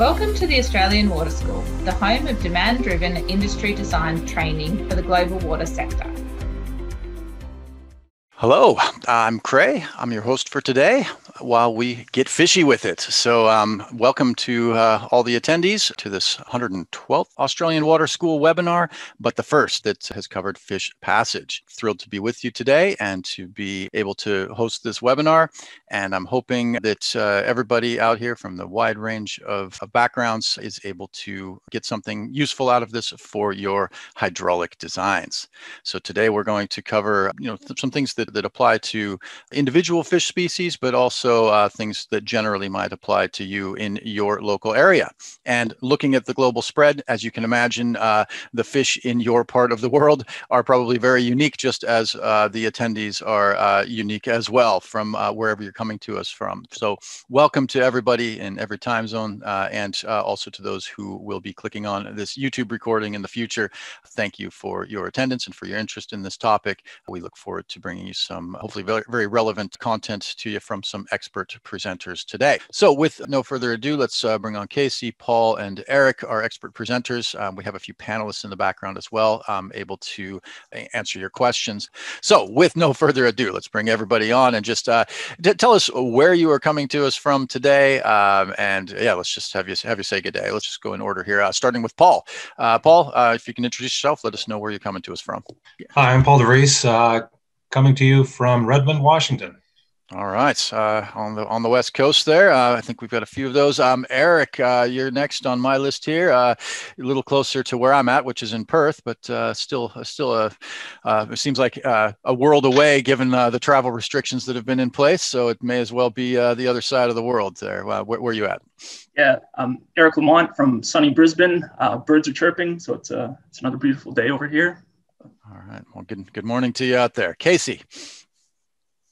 Welcome to the Australian Water School, the home of demand-driven industry design training for the global water sector. Hello, I'm Cray. I'm your host for today while we get fishy with it. So welcome to all the attendees to this 112th Australian Water School webinar, but the first that has covered fish passage. Thrilled to be with you today and to be able to host this webinar. And I'm hoping that everybody out here from the wide range of backgrounds is able to get something useful out of this for your hydraulic designs. So today we're going to cover some things that apply to individual fish species, but also things that generally might apply to you in your local area. And looking at the global spread, as you can imagine, the fish in your part of the world are probably very unique, just as the attendees are unique as well from wherever you're coming to us from. So welcome to everybody in every time zone and also to those who will be clicking on this YouTube recording in the future. Thank you for your attendance and for your interest in this topic. We look forward to bringing you some hopefully very, very relevant content to you from some expert presenters today. So with no further ado, let's bring on Casey, Paul, and Eric, our expert presenters. We have a few panelists in the background as well, able to answer your questions. So with no further ado, let's bring everybody on and just tell us where you are coming to us from today. And yeah, let's just have you say good day. Let's just go in order here, starting with Paul. Paul, if you can introduce yourself, let us know where you're coming to us from. Hi, I'm Paul DeVries, coming to you from Redmond, Washington. All right, on the West Coast there. I think we've got a few of those. Eric, you're next on my list here. A little closer to where I'm at, which is in Perth, but still, it seems like a world away given the travel restrictions that have been in place. So it may as well be the other side of the world there. Where are you at? Yeah, I'm Eric Lemont from sunny Brisbane. Birds are chirping, so it's another beautiful day over here. All right. Well, good morning to you out there, Casey.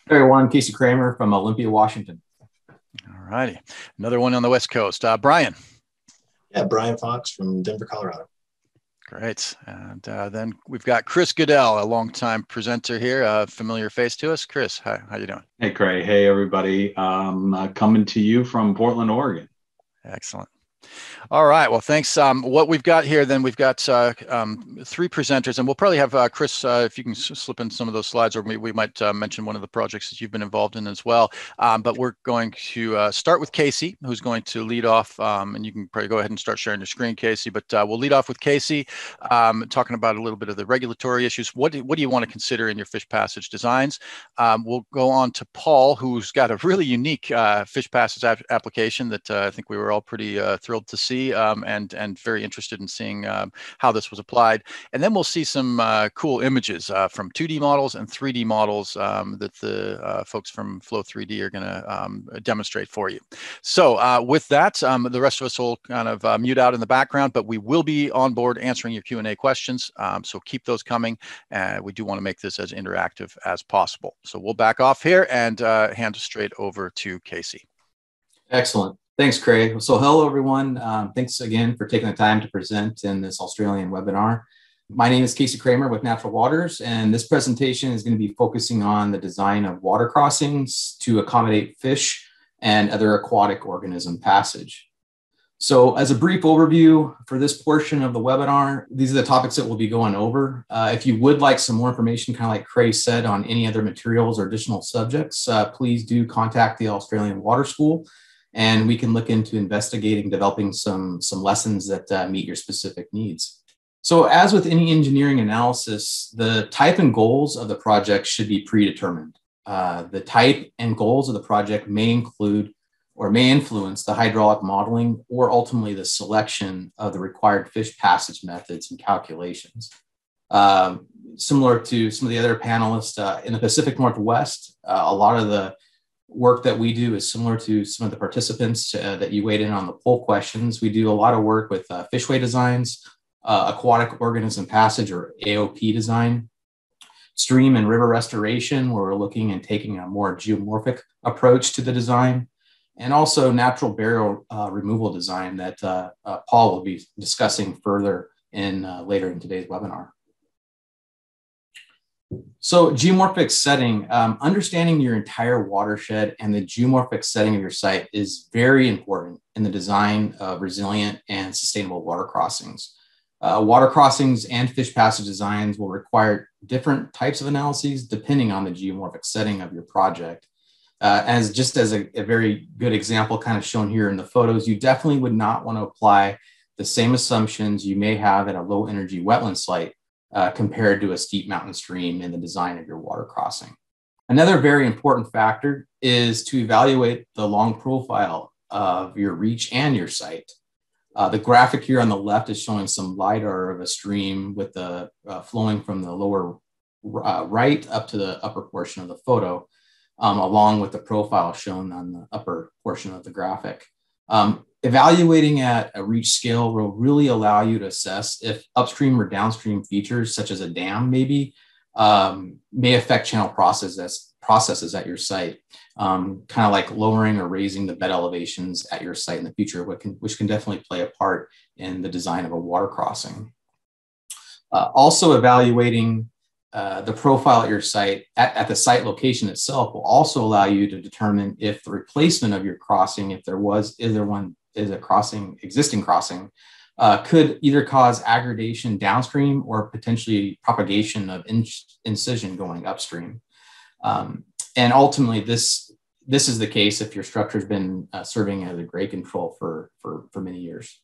Hey everyone, Casey Kramer from Olympia, Washington. All righty. Another one on the West Coast. Brian. Yeah, Brian Fox from Denver, Colorado. Great. And then we've got Chris Goodell, a longtime presenter here, a familiar face to us. Chris, how you doing? Hey, Craig. Hey, everybody. Coming to you from Portland, Oregon. Excellent. All right. Well, thanks. What we've got here, then we've got three presenters, and we'll probably have Chris, if you can slip in some of those slides, or we might mention one of the projects that you've been involved in as well. But we're going to start with Casey, who's going to lead off, and you can probably go ahead and start sharing your screen, Casey. But we'll lead off with Casey, talking about a little bit of the regulatory issues. What do you want to consider in your fish passage designs? We'll go on to Paul, who's got a really unique fish passage application that I think we were all pretty thrilled to see and very interested in seeing how this was applied. And then we'll see some cool images from 2D models and 3D models that the folks from Flow 3D are going to demonstrate for you. So with that, the rest of us will kind of mute out in the background, but we will be on board answering your Q&A questions. So keep those coming. We do want to make this as interactive as possible. So we'll back off here and hand straight over to Casey. Excellent. Thanks, Craig. So hello, everyone. Thanks again for taking the time to present in this Australian webinar. My name is Casey Kramer with Natural Waters, and this presentation is going to be focusing on the design of water crossings to accommodate fish and other aquatic organism passage. So as a brief overview for this portion of the webinar, these are the topics that we'll be going over. If you would like some more information, kind of like Craig said, on any other materials or additional subjects, please do contact the Australian Water School, and we can look into investigating, developing some lessons that meet your specific needs. So as with any engineering analysis, the type and goals of the project should be predetermined. The type and goals of the project may include or may influence the hydraulic modeling or ultimately the selection of the required fish passage methods and calculations. Similar to some of the other panelists in the Pacific Northwest, a lot of the work that we do is similar to some of the participants that you weighed in on the poll questions. We do a lot of work with fishway designs, aquatic organism passage or AOP design, stream and river restoration, where we're looking and taking a more geomorphic approach to the design, and also natural barrier removal design that Paul will be discussing further in later in today's webinar. So geomorphic setting, understanding your entire watershed and the geomorphic setting of your site is very important in the design of resilient and sustainable water crossings. Water crossings and fish passage designs will require different types of analyses depending on the geomorphic setting of your project. As a very good example kind of shown here in the photos, you definitely would not want to apply the same assumptions you may have at a low energy wetland site compared to a steep mountain stream in the design of your water crossing. Another very important factor is to evaluate the long profile of your reach and your site. The graphic here on the left is showing some LiDAR of a stream with the flowing from the lower right up to the upper portion of the photo, along with the profile shown on the upper portion of the graphic. Evaluating at a reach scale will really allow you to assess if upstream or downstream features, such as a dam maybe, may affect channel processes at your site, kind of like lowering or raising the bed elevations at your site in the future, which can definitely play a part in the design of a water crossing. Also evaluating the profile at your site at the site location itself will also allow you to determine if the replacement of your crossing, if there is a existing crossing, could either cause aggradation downstream or potentially propagation of incision going upstream. And ultimately, this is the case if your structure has been serving as a grade control for many years.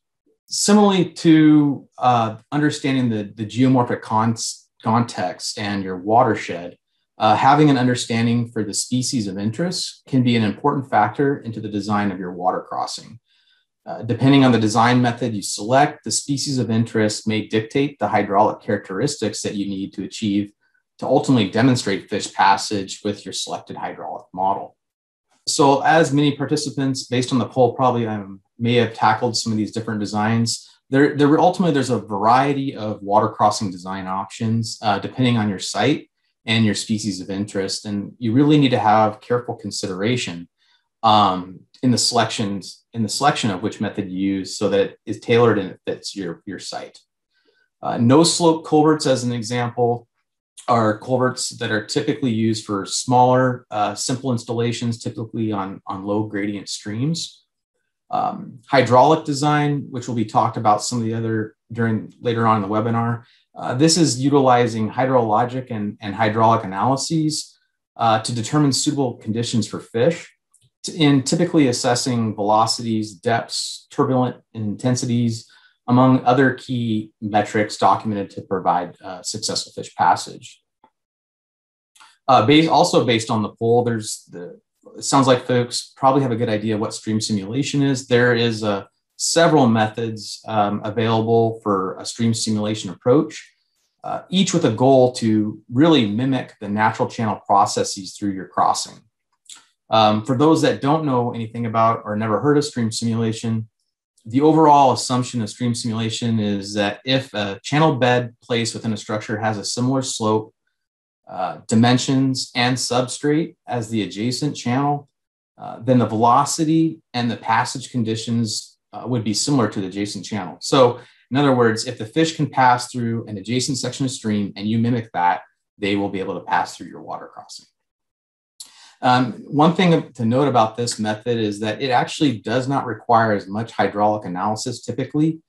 Similarly to understanding the geomorphic context and your watershed, having an understanding for the species of interest can be an important factor into the design of your water crossing. Depending on the design method you select, the species of interest may dictate the hydraulic characteristics that you need to achieve to ultimately demonstrate fish passage with your selected hydraulic model. So as many participants, based on the poll, probably may have tackled some of these different designs. Ultimately, there's a variety of water crossing design options depending on your site and your species of interest. And you really need to have careful consideration in the selection of which method you use so that it is tailored and it fits your site. No slope culverts, as an example, are culverts that are typically used for smaller, simple installations, typically on low gradient streams. Hydraulic design, which will be talked about some of the other later on in the webinar. This is utilizing hydrologic and hydraulic analyses to determine suitable conditions for fish, in typically assessing velocities, depths, turbulent intensities, among other key metrics documented to provide successful fish passage. Also based on the poll, it sounds like folks probably have a good idea what stream simulation is. There is several methods available for a stream simulation approach, each with a goal to really mimic the natural channel processes through your crossing. For those that don't know anything about or never heard of stream simulation, the overall assumption of stream simulation is that if a channel bed placed within a structure has a similar slope, dimensions, and substrate as the adjacent channel, then the velocity and the passage conditions would be similar to the adjacent channel. So in other words, if the fish can pass through an adjacent section of stream and you mimic that, they will be able to pass through your water crossing. One thing to note about this method is that it actually does not require as much hydraulic analysis typically,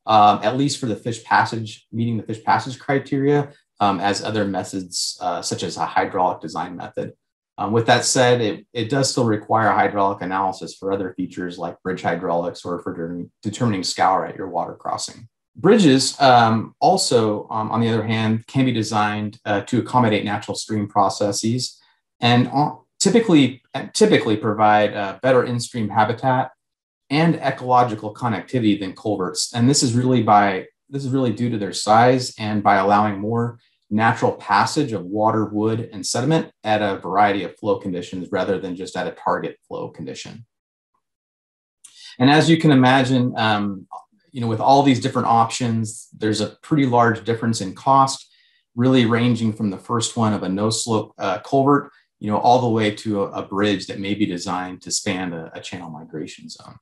at least for the fish passage, meeting the fish passage criteria, as other methods such as a hydraulic design method. With that said, it does still require hydraulic analysis for other features like bridge hydraulics or for determining scour at your water crossing. Bridges also, on the other hand, can be designed to accommodate natural stream processes and typically provide better in-stream habitat and ecological connectivity than culverts. And this is really due to their size and by allowing more natural passage of water, wood, and sediment at a variety of flow conditions rather than just at a target flow condition. And as you can imagine, with all these different options, there's a pretty large difference in cost, really ranging from the first one of a no-slope culvert, all the way to a bridge that may be designed to span a channel migration zone.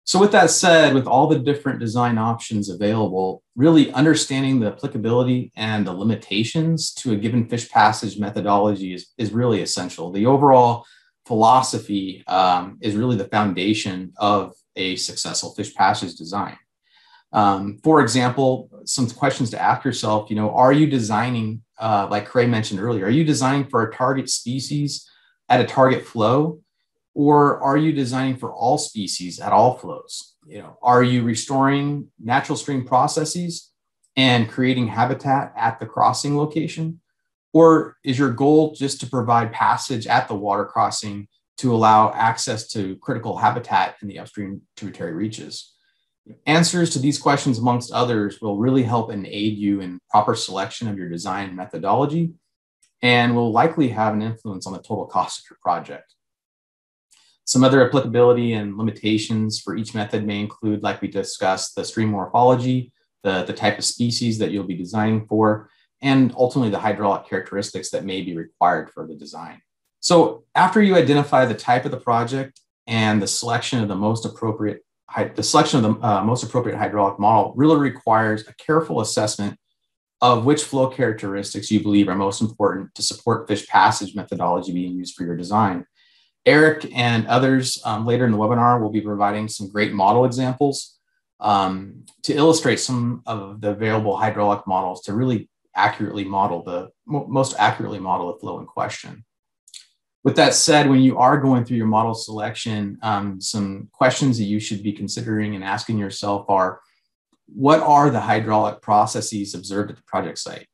So with that said, with all the different design options available, really understanding the applicability and the limitations to a given fish passage methodology is really essential. The overall philosophy is really the foundation of a successful fish passage design. For example, some questions to ask yourself, are you designing, like Craig mentioned earlier, are you designing for a target species at a target flow? Or are you designing for all species at all flows? Are you restoring natural stream processes and creating habitat at the crossing location? Or is your goal just to provide passage at the water crossing to allow access to critical habitat in the upstream tributary reaches? Answers to these questions, amongst others, will really help and aid you in proper selection of your design methodology and will likely have an influence on the total cost of your project. Some other applicability and limitations for each method may include, like we discussed, the stream morphology, the type of species that you'll be designing for, and ultimately the hydraulic characteristics that may be required for the design. So after you identify the type of the project and the selection of the most appropriate hydraulic model really requires a careful assessment of which flow characteristics you believe are most important to support fish passage methodology being used for your design. Eric and others later in the webinar will be providing some great model examples to illustrate some of the available hydraulic models to really most accurately model the flow in question. With that said, when you are going through your model selection, some questions that you should be considering and asking yourself are, what are the hydraulic processes observed at the project site?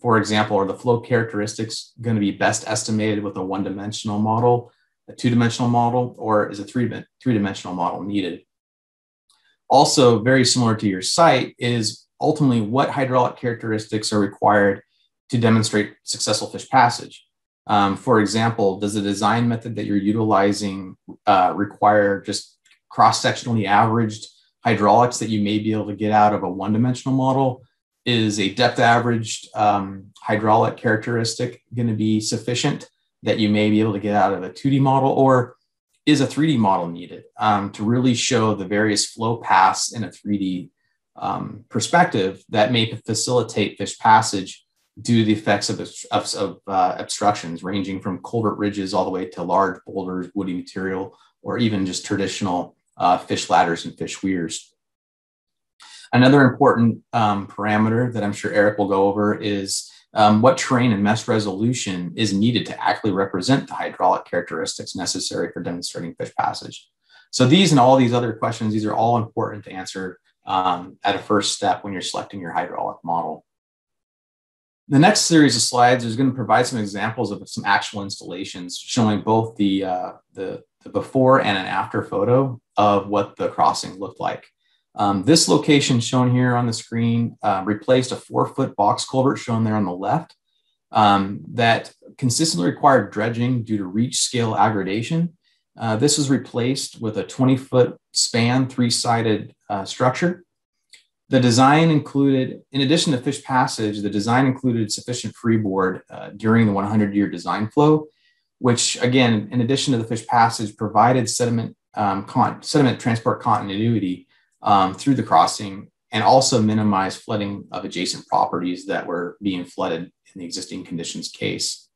For example, are the flow characteristics going to be best estimated with a one-dimensional model, a two-dimensional model, or is a three-dimensional model needed? Also, very similar to your site is ultimately what hydraulic characteristics are required to demonstrate successful fish passage. For example, does the design method that you're utilizing require just cross-sectionally averaged hydraulics that you may be able to get out of a one-dimensional model? Is a depth averaged hydraulic characteristic going to be sufficient that you may be able to get out of a 2D model, or is a 3D model needed to really show the various flow paths in a 3D perspective that may facilitate fish passage due to the effects of obstructions ranging from culvert ridges all the way to large boulders, woody material, or even just traditional fish ladders and fish weirs. Another important parameter that I'm sure Eric will go over is what terrain and mesh resolution is needed to accurately represent the hydraulic characteristics necessary for demonstrating fish passage. So these and all these other questions, these are all important to answer at a first step when you're selecting your hydraulic model. The next series of slides is going to provide some examples of some actual installations showing both the before and an after photo of what the crossing looked like. This location shown here on the screen replaced a 4-foot box culvert shown there on the left that consistently required dredging due to reach scale aggradation. This was replaced with a 20-foot span, 3-sided structure. The design included, in addition to fish passage, the design included sufficient freeboard during the 100-year design flow, which again, in addition to the fish passage, provided sediment transport continuity through the crossing and also minimized flooding of adjacent properties that were being flooded in the existing conditions case.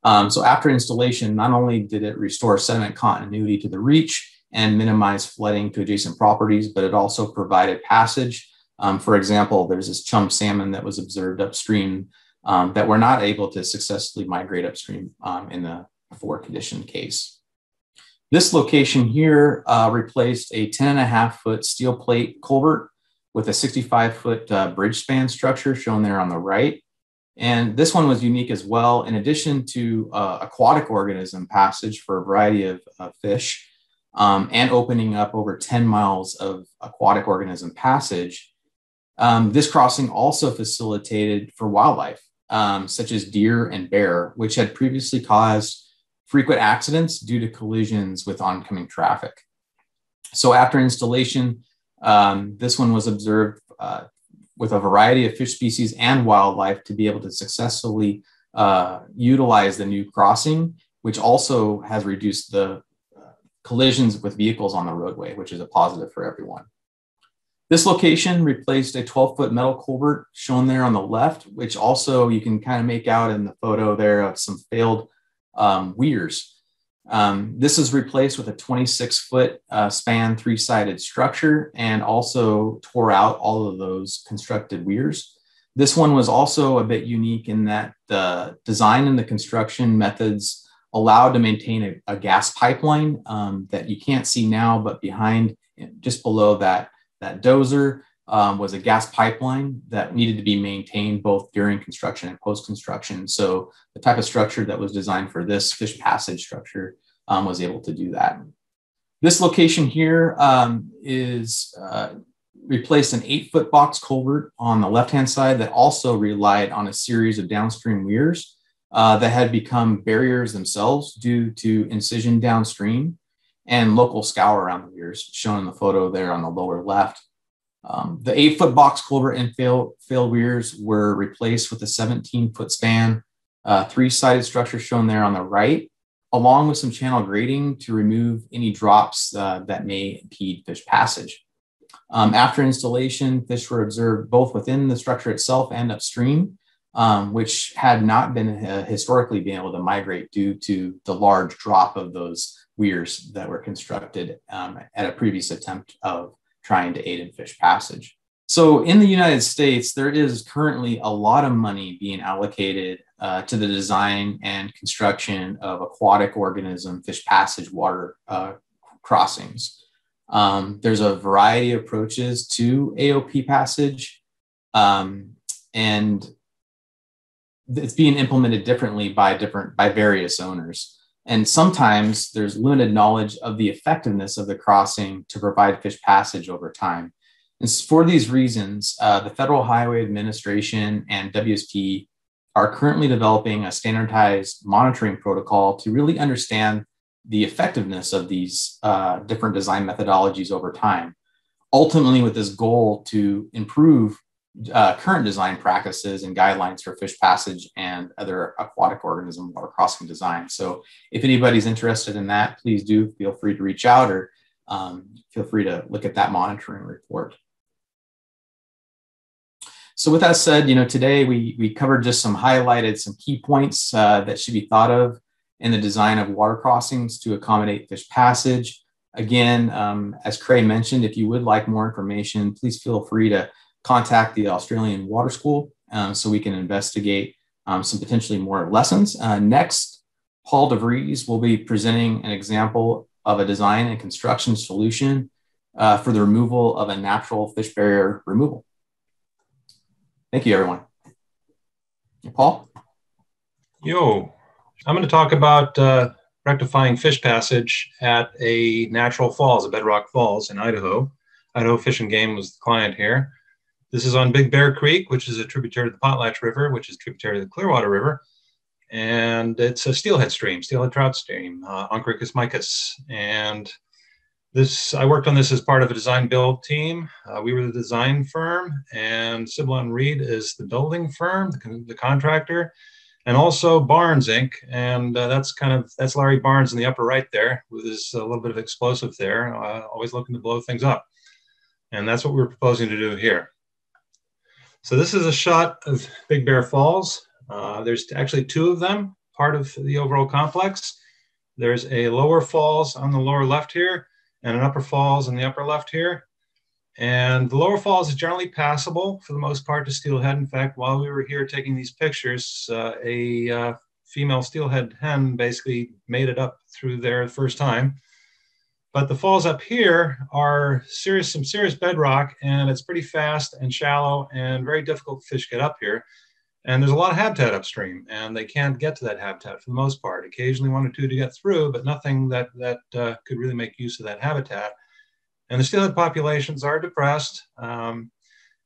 So after installation, not only did it restore sediment continuity to the reach and minimize flooding to adjacent properties, but it also provided passage. For example, there's this chum salmon that was observed upstream that were not able to successfully migrate upstream in the before condition case. This location here replaced a 10.5-foot steel plate culvert with a 65-foot bridge span structure shown there on the right. And this one was unique as well. In addition to aquatic organism passage for a variety of fish and opening up over 10 miles of aquatic organism passage, this crossing also facilitated for wildlife, such as deer and bear, which had previously caused frequent accidents due to collisions with oncoming traffic. So after installation, this one was observed with a variety of fish species and wildlife to be able to successfully utilize the new crossing, which also has reduced the collisions with vehicles on the roadway, which is a positive for everyone. This location replaced a 12-foot metal culvert shown there on the left, which also you can kind of make out in the photo there of some failed weirs. This is replaced with a 26-foot span, three-sided structure, and also tore out all of those constructed weirs. This one was also a bit unique in that the design and the construction methods allowed to maintain a gas pipeline that you can't see now, but behind, just below that dozer was a gas pipeline that needed to be maintained both during construction and post-construction. So the type of structure that was designed for this fish passage structure was able to do that. This location here is replaced an 8-foot box culvert on the left-hand side that also relied on a series of downstream weirs that had become barriers themselves due to incision downstream and local scour around the weirs, shown in the photo there on the lower left. The 8-foot box culvert and fail weirs were replaced with a 17-foot span, three-sided structure shown there on the right, along with some channel grading to remove any drops that may impede fish passage. After installation, fish were observed both within the structure itself and upstream, which had not been historically been able to migrate due to the large drop of those weirs that were constructed at a previous attempt of trying to aid in fish passage. So in the United States, there is currently a lot of money being allocated to the design and construction of aquatic organism fish passage water crossings. There's a variety of approaches to AOP passage, and it's being implemented differently by various owners. And sometimes there's limited knowledge of the effectiveness of the crossing to provide fish passage over time. And for these reasons, the Federal Highway Administration and WSP are currently developing a standardized monitoring protocol to really understand the effectiveness of these different design methodologies over time, ultimately with this goal to improve current design practices and guidelines for fish passage and other aquatic organism water crossing design. So if anybody's interested in that, please do feel free to reach out or feel free to look at that monitoring report. So with that said, today we covered just some key points that should be thought of in the design of water crossings to accommodate fish passage. Again, as Cray mentioned, if you would like more information, please feel free to contact the Australian Water School so we can investigate some potentially more lessons. Next, Paul DeVries will be presenting an example of a design and construction solution for the removal of a natural fish barrier removal. Thank you, everyone. Paul? Yo, I'm going to talk about rectifying fish passage at a natural falls, a bedrock falls in Idaho. Idaho Fish and Game was the client here. This is on Big Bear Creek, which is a tributary to the Potlatch River, which is a tributary to the Clearwater River. And it's a steelhead trout stream, Oncorhynchus micus. And I worked on this as part of a design build team. We were the design firm, and Sybil and Reed is the building firm, the contractor, and also Barnes Inc. And that's Larry Barnes in the upper right there, with his a little bit of explosive there, always looking to blow things up. And that's what we're proposing to do here. So this is a shot of Big Bear Falls. There's actually two of them, part of the overall complex. There's a lower falls on the lower left here, and an upper falls in the upper left here. And the lower falls is generally passable for the most part to steelhead. In fact, while we were here taking these pictures, a female steelhead hen basically made it up through there the first time. But the falls up here are some serious bedrock, and it's pretty fast and shallow and very difficult for fish to get up here. And there's a lot of habitat upstream, and they can't get to that habitat for the most part. Occasionally one or two to get through, but nothing that could really make use of that habitat. And the steelhead populations are depressed,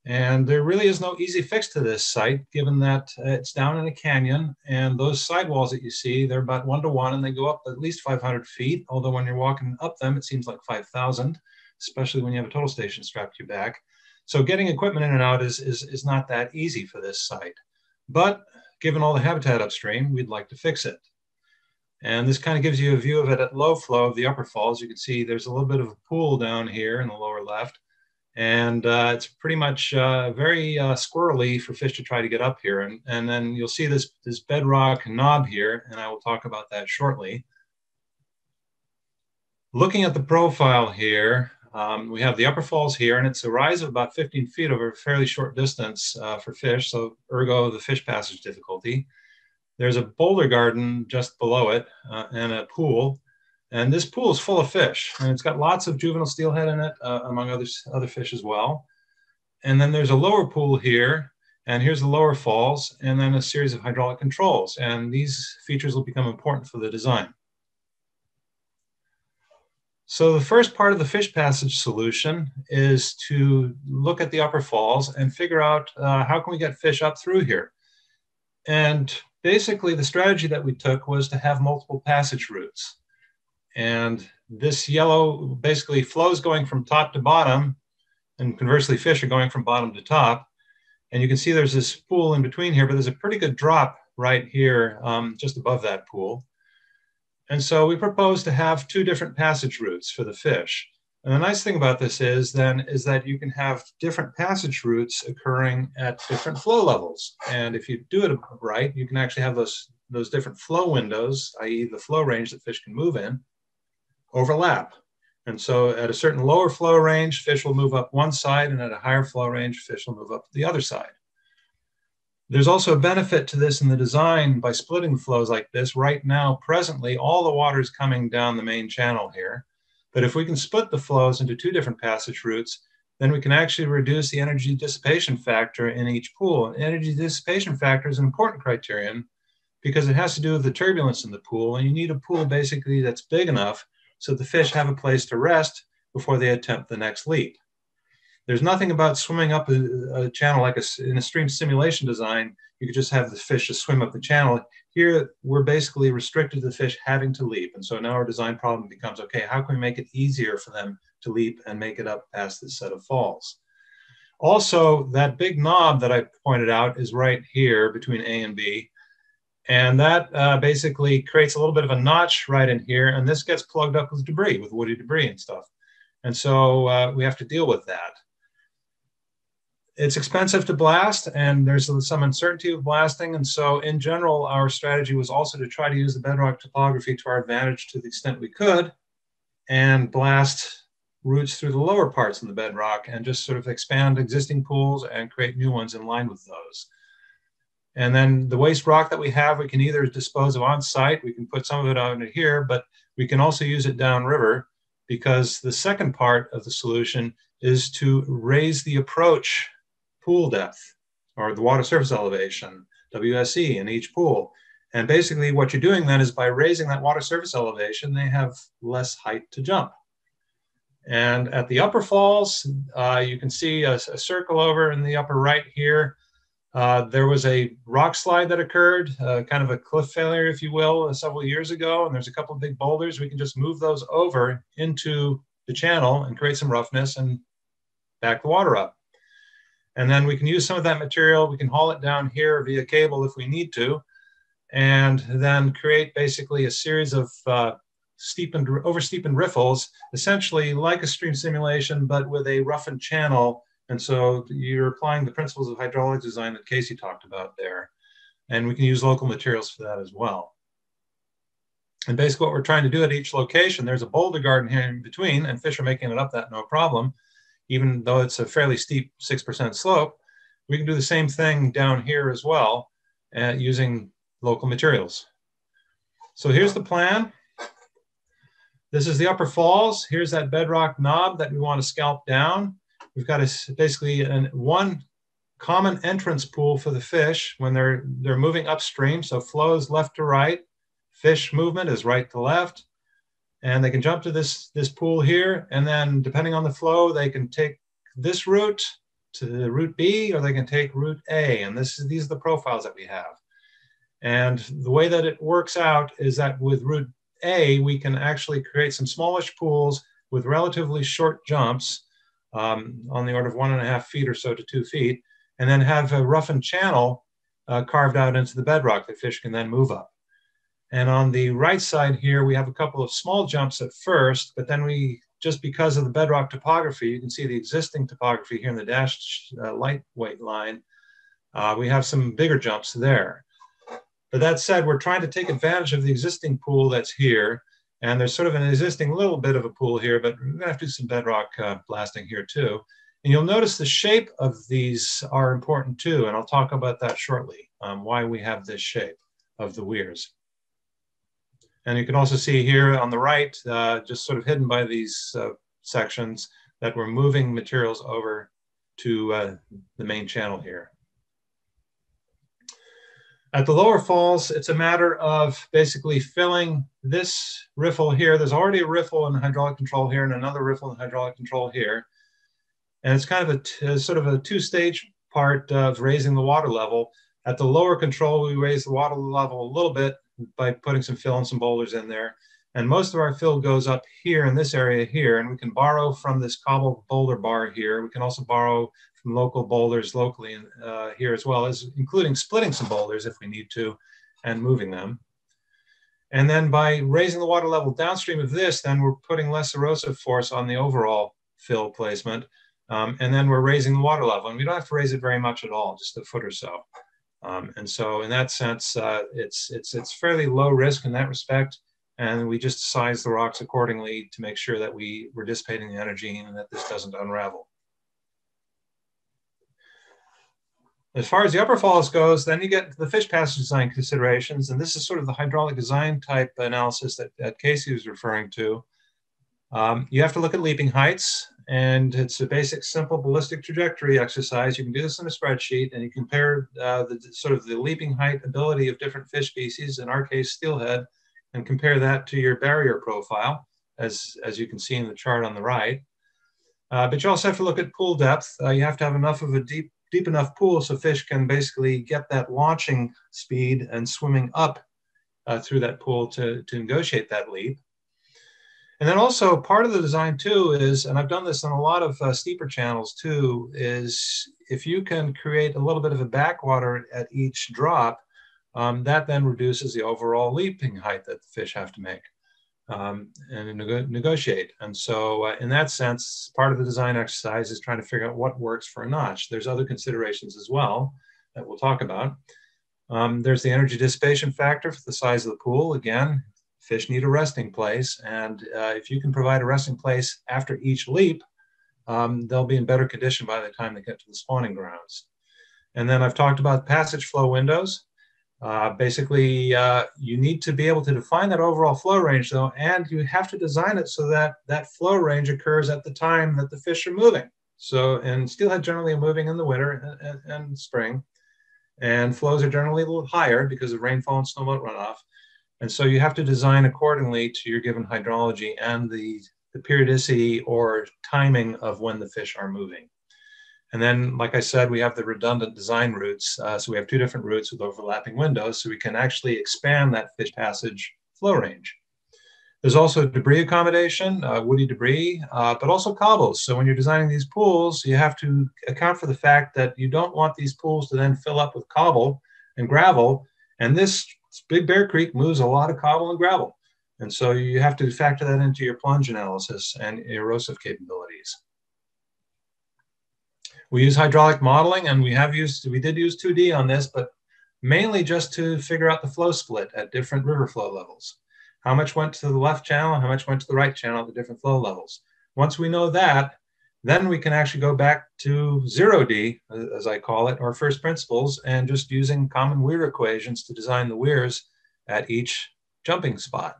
and there really is no easy fix to this site, given that it's down in a canyon, and those sidewalls that you see, they're about 1-to-1, and they go up at least 500 feet, although when you're walking up them, it seems like 5,000, especially when you have a total station strapped to your back. So getting equipment in and out is not that easy for this site. But given all the habitat upstream, we'd like to fix it. And this kind of gives you a view of it at low flow of the upper falls. You can see there's a little bit of a pool down here in the lower left. And it's pretty much very squirrely for fish to try to get up here. And then you'll see this bedrock knob here, and I will talk about that shortly. Looking at the profile here, we have the upper falls here, and it's a rise of about 15 feet over a fairly short distance for fish, so ergo the fish passage difficulty. There's a boulder garden just below it and a pool. And this pool is full of fish, and it's got lots of juvenile steelhead in it, among other fish as well. And then there's a lower pool here, and here's the lower falls, and then a series of hydraulic controls. And these features will become important for the design. So the first part of the fish passage solution is to look at the upper falls and figure out how can we get fish up through here. And basically the strategy that we took was to have multiple passage routes. And this yellow basically flows going from top to bottom, and conversely fish are going from bottom to top. And you can see there's this pool in between here, but there's a pretty good drop right here just above that pool. And so we propose to have two different passage routes for the fish. And the nice thing about this is that you can have different passage routes occurring at different flow levels. And if you do it right, you can actually have those different flow windows, i.e. the flow range that fish can move in, overlap. And so at a certain lower flow range, fish will move up one side, and at a higher flow range, fish will move up the other side. There's also a benefit to this in the design by splitting the flows like this. Right now, presently, all the water is coming down the main channel here. But if we can split the flows into two different passage routes, then we can actually reduce the energy dissipation factor in each pool. And energy dissipation factor is an important criterion because it has to do with the turbulence in the pool. And you need a pool basically that's big enough so the fish have a place to rest before they attempt the next leap. There's nothing about swimming up a channel like in a stream simulation design. You could just have the fish just swim up the channel. Here, we're basically restricted to the fish having to leap. And so now our design problem becomes, okay, how can we make it easier for them to leap and make it up past this set of falls? Also, that big knob that I pointed out is right here between A and B. And that basically creates a little bit of a notch right in here. And this gets plugged up with debris, with woody debris and stuff. And so we have to deal with that. It's expensive to blast, and there's some uncertainty of blasting. And so in general, our strategy was also to try to use the bedrock topography to our advantage to the extent we could and blast routes through the lower parts of the bedrock and just sort of expand existing pools and create new ones in line with those. And then the waste rock that we have, we can either dispose of on site, we can put some of it out into here, but we can also use it downriver because the second part of the solution is to raise the approach pool depth or the water surface elevation, WSE, in each pool. And basically what you're doing then is by raising that water surface elevation, they have less height to jump. And at the upper falls, you can see a circle over in the upper right here. There was a rock slide that occurred, kind of a cliff failure, if you will, several years ago. And there's a couple of big boulders. We can just move those over into the channel and create some roughness and back the water up. And then we can use some of that material. We can haul it down here via cable if we need to, and then create basically a series of over-steepened riffles, essentially like a stream simulation, but with a roughened channel. And so you're applying the principles of hydraulic design that Casey talked about there. And we can use local materials for that as well. And basically what we're trying to do at each location, there's a boulder garden here in between, and fish are making it up that no problem. Even though it's a fairly steep 6% slope, we can do the same thing down here as well using local materials. So here's the plan. This is the upper falls. Here's that bedrock knob that we want to scalp down. We've got basically one common entrance pool for the fish when they're moving upstream. So flow is left to right. Fish movement is right to left. And they can jump to this pool here. And then depending on the flow, they can take this route to route B, or they can take route A. And these are the profiles that we have. And the way that it works out is that with route A, we can actually create some smallish pools with relatively short jumps on the order of 1.5 feet or so to 2 feet, and then have a roughened channel carved out into the bedrock that fish can then move up. And on the right side here, we have a couple of small jumps at first, but then we, just because of the bedrock topography, you can see the existing topography here in the dashed lightweight line, we have some bigger jumps there. But that said, we're trying to take advantage of the existing pool that's here. And there's sort of an existing little bit of a pool here, but we're gonna have to do some bedrock blasting here too. And you'll notice the shape of these are important too. And I'll talk about that shortly, why we have this shape of the weirs. And you can also see here on the right, just sort of hidden by these sections, that we're moving materials over to the main channel here. At the lower falls, it's a matter of basically filling this riffle here. There's already a riffle in hydraulic control here and another riffle in hydraulic control here. And it's kind of a sort of a two-stage part of raising the water level. At the lower control, we raise the water level a little bit by putting some fill and some boulders in there. And most of our fill goes up here in this area here, and we can borrow from this cobble boulder bar here. We can also borrow from local boulders locally here as well, as including splitting some boulders if we need to and moving them. And then by raising the water level downstream of this, then we're putting less erosive force on the overall fill placement. And then we're raising the water level, and we don't have to raise it very much at all, just a foot or so. And so in that sense, it's fairly low risk in that respect. And we just size the rocks accordingly to make sure that we're dissipating the energy and that this doesn't unravel. As far as the upper falls goes, then you get the fish passage design considerations. And this is sort of the hydraulic design type analysis that Casey was referring to. You have to look at leaping heights, and it's a basic, simple ballistic trajectory exercise. You can do this in a spreadsheet, and you compare the leaping height ability of different fish species, in our case, steelhead, and compare that to your barrier profile, as you can see in the chart on the right. But you also have to look at pool depth. You have to have enough of a deep enough pool so fish can basically get that launching speed and swimming up through that pool to negotiate that leap. And then also part of the design too is, and I've done this on a lot of steeper channels too, is if you can create a little bit of a backwater at each drop, that then reduces the overall leaping height that the fish have to make and negotiate. And so in that sense, part of the design exercise is trying to figure out what works for a notch. There's other considerations as well that we'll talk about. There's the energy dissipation factor for the size of the pool. Again, fish need a resting place, and if you can provide a resting place after each leap, they'll be in better condition by the time they get to the spawning grounds. And then I've talked about passage flow windows. Basically, you need to be able to define that overall flow range, though, and you have to design it so that that flow range occurs at the time that the fish are moving. So, and steelhead generally are moving in the winter and spring, and flows are generally a little higher because of rainfall and snowmelt runoff. And so you have to design accordingly to your given hydrology and the periodicity or timing of when the fish are moving. And then, like I said, we have the redundant design routes. So we have two different routes with overlapping windows, so we can actually expand that fish passage flow range. There's also debris accommodation, woody debris, but also cobbles. So when you're designing these pools, you have to account for the fact that you don't want these pools to then fill up with cobble and gravel. And this Big Bear Creek moves a lot of cobble and gravel. And so you have to factor that into your plunge analysis and erosive capabilities. We use hydraulic modeling, and we did use 2D on this, but mainly just to figure out the flow split at different river flow levels. How much went to the left channel, how much went to the right channel at the different flow levels. Once we know that, then we can actually go back to 0D, as I call it, or first principles, and just using common weir equations to design the weirs at each jumping spot,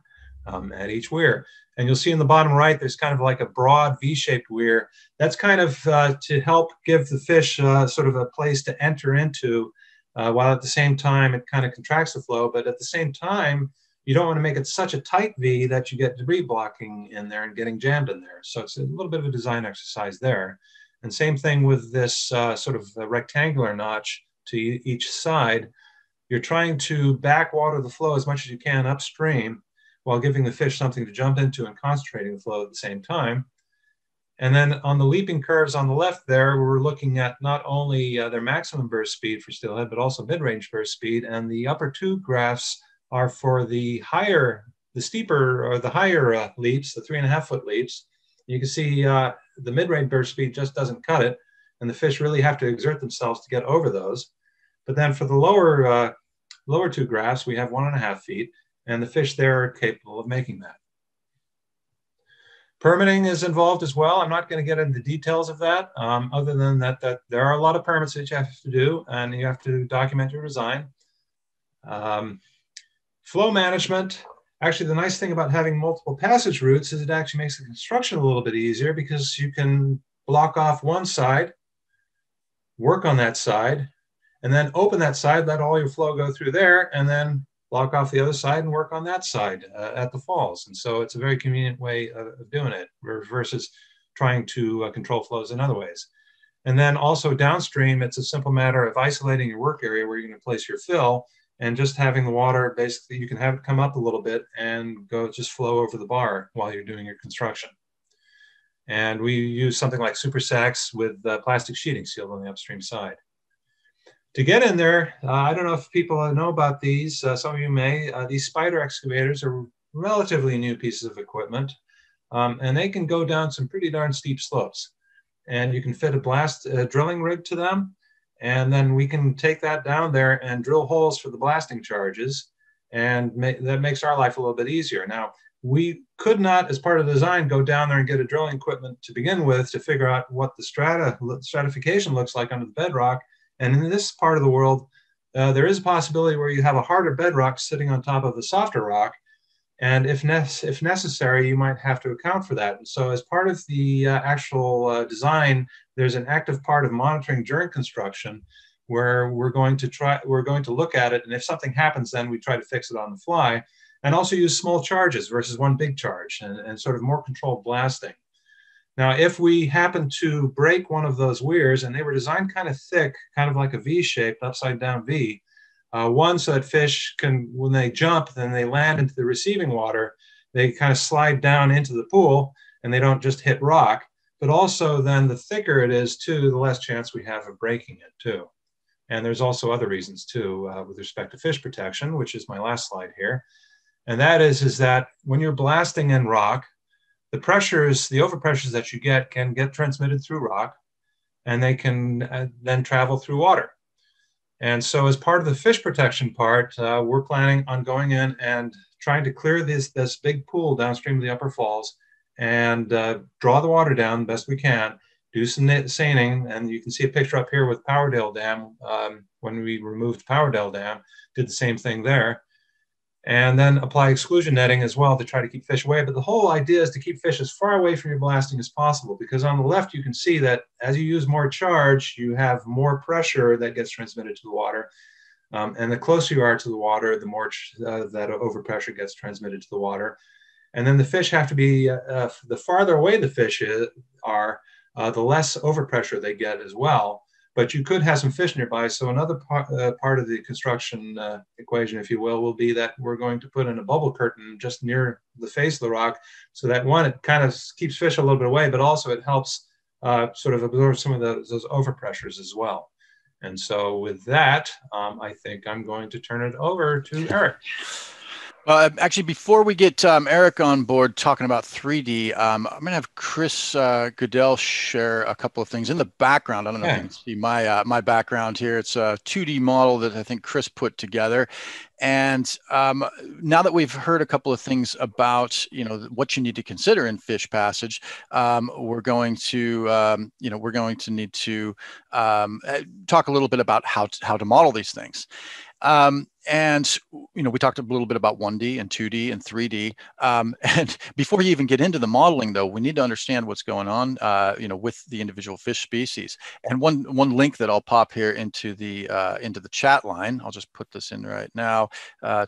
at each weir. And you'll see in the bottom right, there's kind of like a broad V-shaped weir. That's kind of to help give the fish sort of a place to enter into, while at the same time it kind of contracts the flow, but at the same time, you don't want to make it such a tight V that you get debris blocking in there and getting jammed in there. So it's a little bit of a design exercise there. And same thing with this sort of rectangular notch to each side. You're trying to backwater the flow as much as you can upstream while giving the fish something to jump into and concentrating the flow at the same time. And then on the leaping curves on the left there, we're looking at not only their maximum burst speed for steelhead, but also mid-range burst speed. And the upper two graphs are for the steeper or the higher leaps, the 3.5-foot leaps. You can see the mid-range burst speed just doesn't cut it, and the fish really have to exert themselves to get over those. But then for the lower two graphs, we have 1.5 feet, and the fish there are capable of making that. Permitting is involved as well. I'm not going to get into the details of that, other than that there are a lot of permits that you have to do, and you have to document your design. Flow management. Actually, the nice thing about having multiple passage routes is it actually makes the construction a little bit easier, because you can block off one side, work on that side, and then open that side, let all your flow go through there, and then block off the other side and work on that side at the falls. And so it's a very convenient way of doing it versus trying to control flows in other ways. And then also downstream, it's a simple matter of isolating your work area where you're going to place your fill, and just having the water, basically you can have it come up a little bit and go just flow over the bar while you're doing your construction. And we use something like super sacks with plastic sheeting sealed on the upstream side. To get in there, I don't know if people know about these, some of you may, these spider excavators are relatively new pieces of equipment, and they can go down some pretty darn steep slopes. And you can fit a drilling rig to them, and then we can take that down there and drill holes for the blasting charges, and that makes our life a little bit easier. Now, we could not, as part of the design, go down there and get a drilling equipment to begin with to figure out what the stratification looks like under the bedrock. And in this part of the world, there is a possibility where you have a harder bedrock sitting on top of a softer rock. And if necessary, you might have to account for that. And so as part of the actual design, there's an active part of monitoring during construction where we're going to look at it. And if something happens, then we try to fix it on the fly, and also use small charges versus one big charge, and sort of more controlled blasting. Now, if we happen to break one of those weirs, and they were designed kind of thick, kind of like a V-shaped upside down V, one so that fish can, when they jump, then they land into the receiving water, they kind of slide down into the pool and they don't just hit rock, but also then the thicker it is too, the less chance we have of breaking it too. And there's also other reasons too with respect to fish protection, which is my last slide here. And that is that when you're blasting in rock, the pressures, the overpressures that you get can get transmitted through rock, and they can then travel through water. And so as part of the fish protection part, we're planning on going in and trying to clear this big pool downstream of the upper falls and draw the water down best we can, do some seining. And you can see a picture up here with Powerdale Dam. When we removed Powerdale Dam, did the same thing there. And then apply exclusion netting as well to try to keep fish away. But the whole idea is to keep fish as far away from your blasting as possible, because on the left, you can see that as you use more charge, you have more pressure that gets transmitted to the water. And the closer you are to the water, the more that overpressure gets transmitted to the water. And then the fish have to be, the farther away the fish are, the less overpressure they get as well. But you could have some fish nearby. So another part of the construction equation, if you will be that we're going to put in a bubble curtain just near the face of the rock, so that one, it kind of keeps fish a little bit away, but also it helps sort of absorb some of those overpressures as well. And so with that, I think I'm going to turn it over to Eric. Actually, before we get Eric on board talking about 3D, I'm going to have Chris Goodell share a couple of things in the background. I don't know if you can see my background here. It's a 2D model that I think Chris put together. And now that we've heard a couple of things about, what you need to consider in fish passage, we're going to need to talk a little bit about how to model these things. And we talked a little bit about 1D and 2D and 3D. And before you even get into the modeling, though, we need to understand what's going on, with the individual fish species. And one link that I'll pop here into the chat line, I'll just put this in right now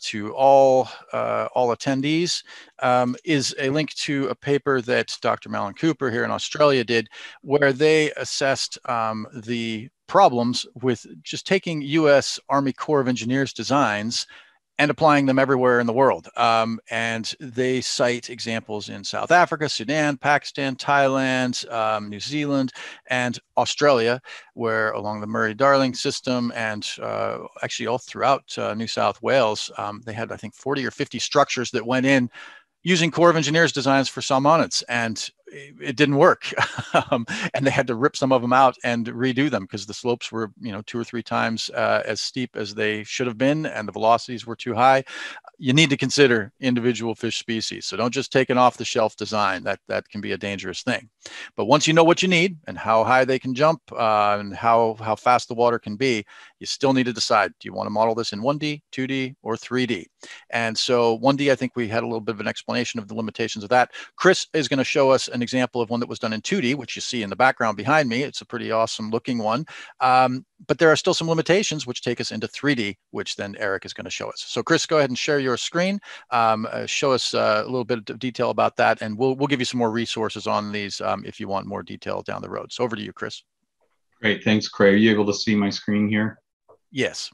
to all attendees, is a link to a paper that Dr. Malin Cooper here in Australia did, where they assessed the problems with just taking U.S. Army Corps of Engineers designs and applying them everywhere in the world. And they cite examples in South Africa, Sudan, Pakistan, Thailand, New Zealand, and Australia, where along the Murray-Darling system and actually all throughout New South Wales, they had, I think, 40 or 50 structures that went in using Corps of Engineers designs for salmonids, and it didn't work. And they had to rip some of them out and redo them because the slopes were, 2 or 3 times as steep as they should have been, and the velocities were too high. You need to consider individual fish species. So don't just take an off-the-shelf design. That can be a dangerous thing. But once you know what you need and how high they can jump and how fast the water can be, you still need to decide, do you want to model this in 1D, 2D, or 3D? And so 1D, I think we had a little bit of an explanation of the limitations of that. Chris is going to show us an example of one that was done in 2D, which you see in the background behind me. It's a pretty awesome looking one. But there are still some limitations which take us into 3D, which then Eric is going to show us. So Chris, go ahead and share your screen. Show us a little bit of detail about that, and we'll give you some more resources on these if you want more detail down the road. So over to you, Chris. Great. Thanks, Craig. Are you able to see my screen here? Yes.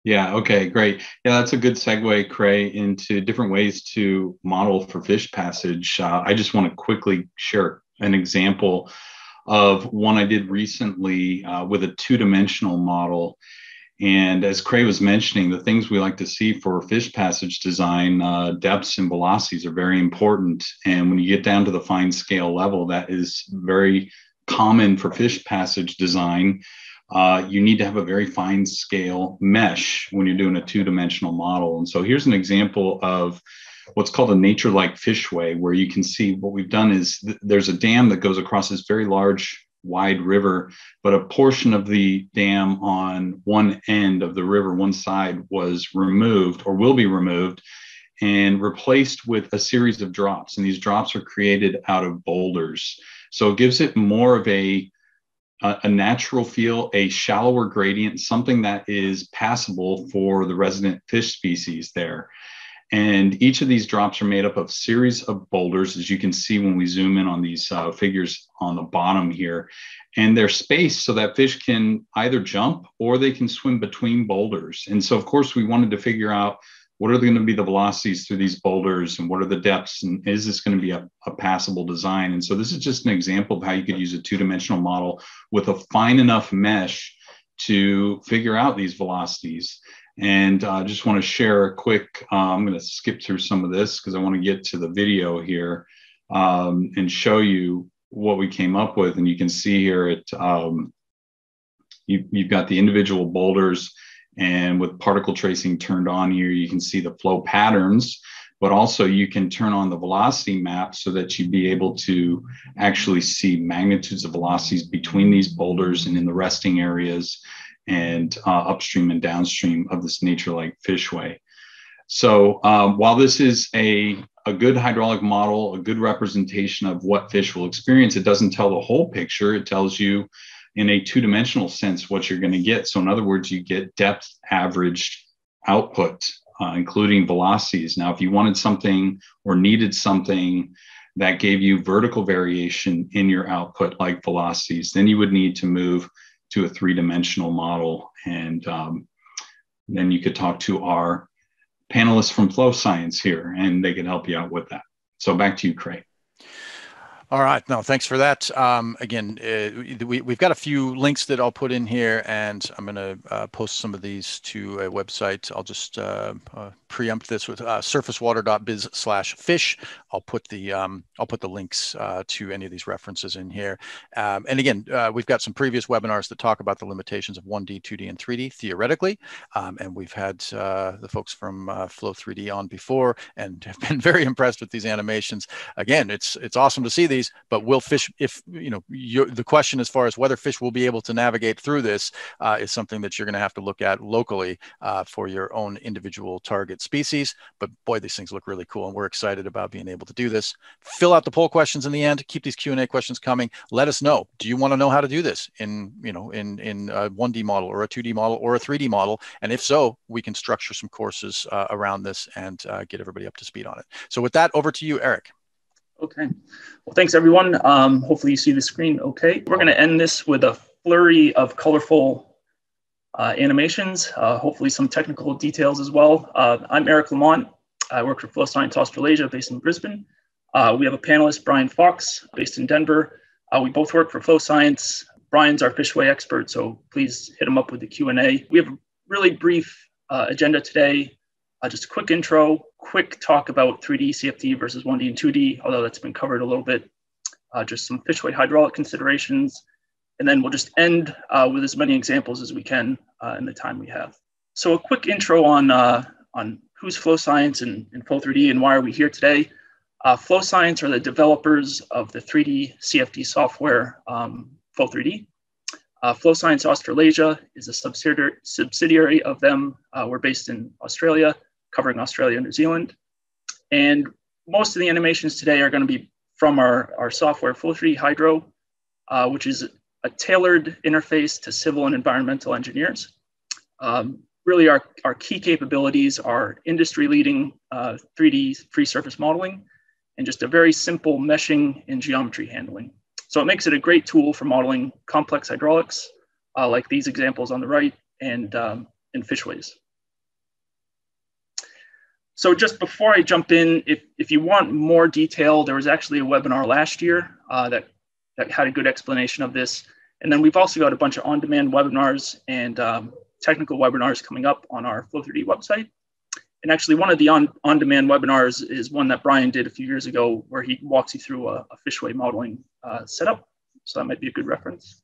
Yeah. Okay, great. Yeah, that's a good segue, Craig, into different ways to model for fish passage. I just want to quickly share an example of one I did recently with a 2-dimensional model. And as Craig was mentioning, the things we like to see for fish passage design, depths and velocities are very important. And when you get down to the fine scale level, that is very common for fish passage design. You need to have a very fine scale mesh when you're doing a 2-dimensional model. And so here's an example of what's called a nature-like fishway, where you can see what we've done is there's a dam that goes across this very large, wide river, but a portion of the dam on one end of the river, one side, was removed or will be removed and replaced with a series of drops. And these drops are created out of boulders. So it gives it more of a natural feel, a shallower gradient, something that is passable for the resident fish species there. And each of these drops are made up of series of boulders, as you can see when we zoom in on these figures on the bottom here. And they're spaced so that fish can either jump or they can swim between boulders. And so, of course, we wanted to figure out what are going to be the velocities through these boulders and what are the depths, and is this going to be a passable design? And so this is just an example of how you could use a 2-dimensional model with a fine enough mesh to figure out these velocities. And I just want to share a quick, I'm going to skip through some of this because I want to get to the video here and show you what we came up with. And you can see here, you've got the individual boulders, and with particle tracing turned on here, you can see the flow patterns, but also you can turn on the velocity map so that you'd be able to actually see magnitudes of velocities between these boulders and in the resting areas and upstream and downstream of this nature-like fishway. So while this is a good hydraulic model, a good representation of what fish will experience, it doesn't tell the whole picture. It tells you in a 2-dimensional sense what you're going to get. So in other words, you get depth averaged output, including velocities. Now, if you wanted something or needed something that gave you vertical variation in your output, like velocities, then you would need to move to a 3-dimensional model. And then you could talk to our panelists from Flow Science here, and they can help you out with that. So back to you, Craig. All right. No, thanks for that. Again, we've got a few links that I'll put in here, and I'm going to post some of these to a website. I'll just preempt this with surfacewater.biz/fish. I'll put the links to any of these references in here. And again, we've got some previous webinars that talk about the limitations of 1D, 2D, and 3D theoretically. And we've had the folks from Flow 3D on before and have been very impressed with these animations. Again, it's awesome to see these, but will fish, if the question as far as whether fish will be able to navigate through this is something that you're going to have to look at locally for your own individual target species. But boy, these things look really cool, and we're excited about being able to do this. Fill out the poll questions in the end. Keep these Q&A questions coming. Let us know. Do you want to know how to do this in a 1D model or a 2D model or a 3D model? And if so, we can structure some courses around this and get everybody up to speed on it. So with that, over to you, Eric. Okay. Well, thanks, everyone. Hopefully you see the screen okay. We're going to end this with a flurry of colorful animations, hopefully some technical details as well. I'm Eric Lemont. I work for Flow Science Australasia based in Brisbane. We have a panelist, Brian Fox, based in Denver. We both work for Flow Science. Brian's our fishway expert, so please hit him up with the Q&A. We have a really brief agenda today. Just a quick intro, quick talk about 3D CFD versus 1D and 2D, although that's been covered a little bit. Just some fishway hydraulic considerations. And then we'll just end with as many examples as we can in the time we have. So a quick intro on who's Flow Science and Flow 3D and why are we here today. Flow Science are the developers of the 3D CFD software, Flow 3D. Flow Science Australasia is a subsidiary of them. We're based in Australia, covering Australia and New Zealand. And most of the animations today are going to be from our software, Flow 3D Hydro, which is a tailored interface to civil and environmental engineers. Really, our key capabilities are industry-leading 3D free surface modeling and just a very simple meshing and geometry handling. So it makes it a great tool for modeling complex hydraulics, like these examples on the right, and fishways. So just before I jump in, if you want more detail, there was actually a webinar last year that had a good explanation of this. And then we've also got a bunch of on-demand webinars and technical webinars coming up on our Flow 3D website. And actually one of the on-demand webinars is one that Brian did a few years ago where he walks you through a fishway modeling setup. So that might be a good reference.